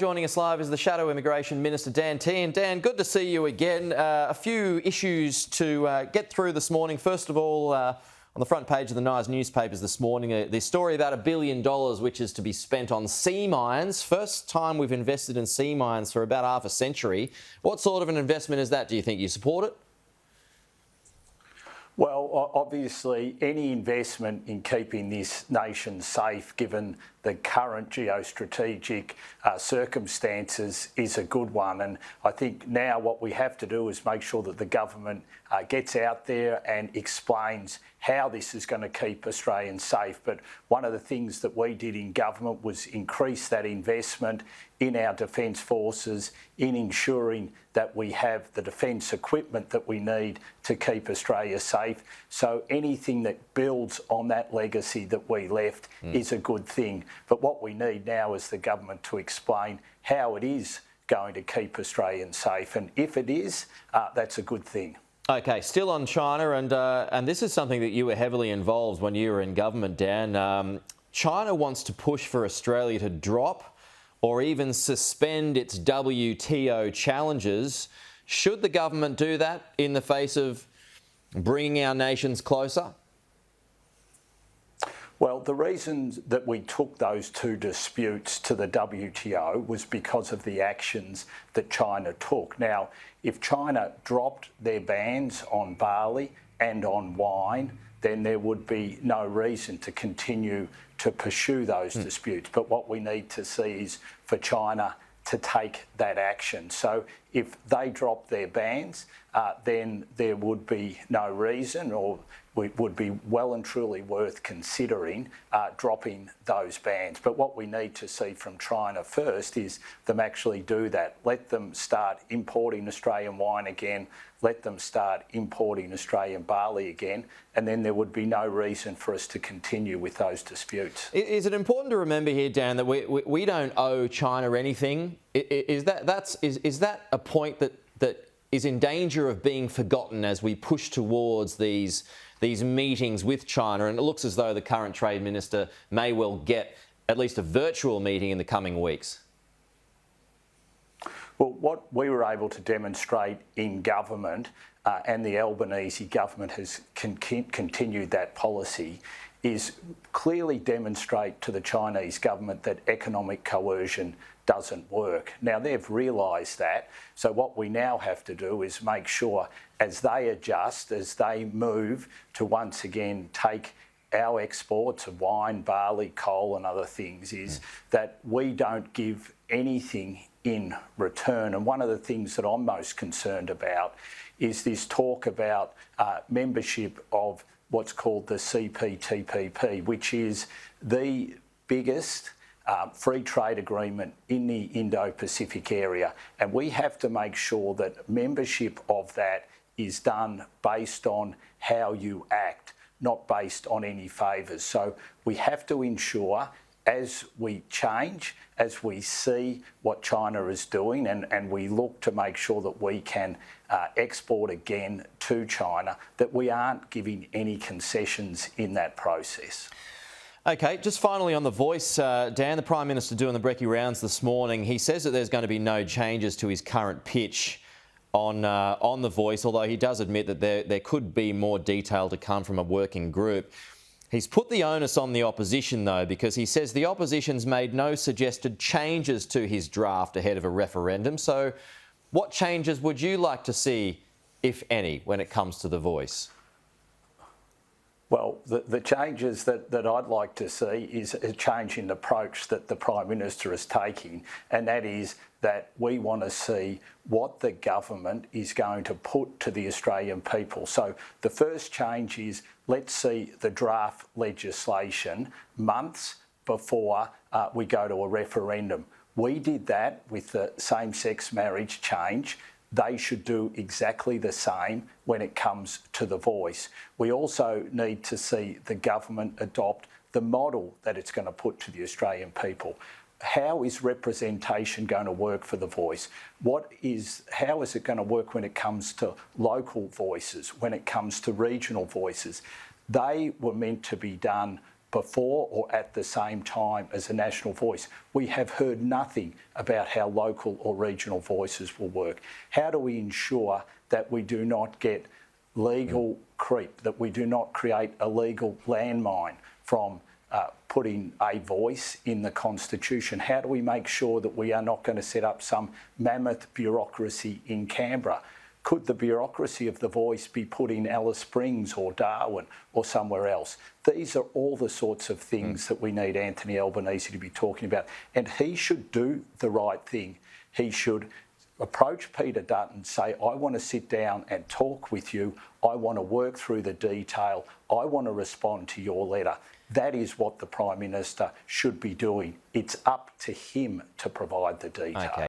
Joining us live is the Shadow Immigration Minister, Dan Tehan. Dan, good to see you again. A few issues to get through this morning. First of all, on the front page of the Nise newspapers this morning, the story about $1 billion which is to be spent on sea mines. First time we've invested in sea mines for about half a century. What sort of an investment is that, do you think? You support it? Well, obviously, any investment in keeping this nation safe, given the current geostrategic circumstances, is a good one. And I think now what we have to do is make sure that the government gets out there and explains how this is going to keep Australians safe. But one of the things that we did in government was increase that investment in our defence forces, in ensuring that we have the defence equipment that we need to keep Australia safe. So anything that builds on that legacy that we left is a good thing. But what we need now is the government to explain how it is going to keep Australians safe. And if it is, that's a good thing. Okay, still on China, and this is something that you were heavily involved when you were in government, Dan. China wants to push for Australia to drop or even suspend its WTO challenges. Should the government do that in the face of bringing our nations closer? Well, the reason that we took those two disputes to the WTO was because of the actions that China took. Now, if China dropped their bans on barley and on wine, then there would be no reason to continue to pursue those disputes. But what we need to see is for China to take that action. So if they drop their bans, then there would be no reason, or it would be well and truly worth considering dropping those bans. But what we need to see from China first is them actually do that. Let them start importing Australian wine again, let them start importing Australian barley again, and then there would be no reason for us to continue with those disputes. Is it important to remember here, Dan, that we don't owe China anything? Is that a point that is in danger of being forgotten as we push towards these meetings with China? And it looks as though the current Trade Minister may well get at least a virtual meeting in the coming weeks. Well, what we were able to demonstrate in government, and the Albanese government has continued that policy, is clearly demonstrate to the Chinese government that economic coercion doesn't work. Now, they've realised that, so what we now have to do is make sure as they adjust, as they move to once again take our exports of wine, barley, coal and other things, is that we don't give anything in return. And one of the things that I'm most concerned about is this talk about membership of what's called the CPTPP, which is the biggest free trade agreement in the Indo-Pacific area. And we have to make sure that membership of that is done based on how you act, not based on any favours. So we have to ensure, as we change, as we see what China is doing, and we look to make sure that we can export again to China, that we aren't giving any concessions in that process. Okay, just finally on The Voice, Dan, the Prime Minister doing the brekkie rounds this morning, he says that there's going to be no changes to his current pitch on The Voice, although he does admit that there could be more detail to come from a working group. He's put the onus on the opposition, though, because he says the opposition's made no suggested changes to his draft ahead of a referendum. So what changes would you like to see, if any, when it comes to The Voice? Well, the changes that I'd like to see is a change in approach that the Prime Minister is taking, and that is that we want to see what the government is going to put to the Australian people. So the first change is, let's see the draft legislation months before we go to a referendum. We did that with the same-sex marriage change. They should do exactly the same when it comes to The Voice. We also need to see the government adopt the model that it's going to put to the Australian people. How is representation going to work for The Voice? How is it going to work when it comes to local voices, when it comes to regional voices? They were meant to be done before or at the same time as a national voice. We have heard nothing about how local or regional voices will work. How do we ensure that we do not get legal creep, that we do not create a legal landmine from putting a voice in the Constitution? How do we make sure that we are not going to set up some mammoth bureaucracy in Canberra? Could the bureaucracy of the voice be put in Alice Springs or Darwin or somewhere else? These are all the sorts of things that we need Anthony Albanese to be talking about. And he should do the right thing. He should approach Peter Dutton, say, I want to sit down and talk with you. I want to work through the detail. I want to respond to your letter. That is what the Prime Minister should be doing. It's up to him to provide the detail. Okay.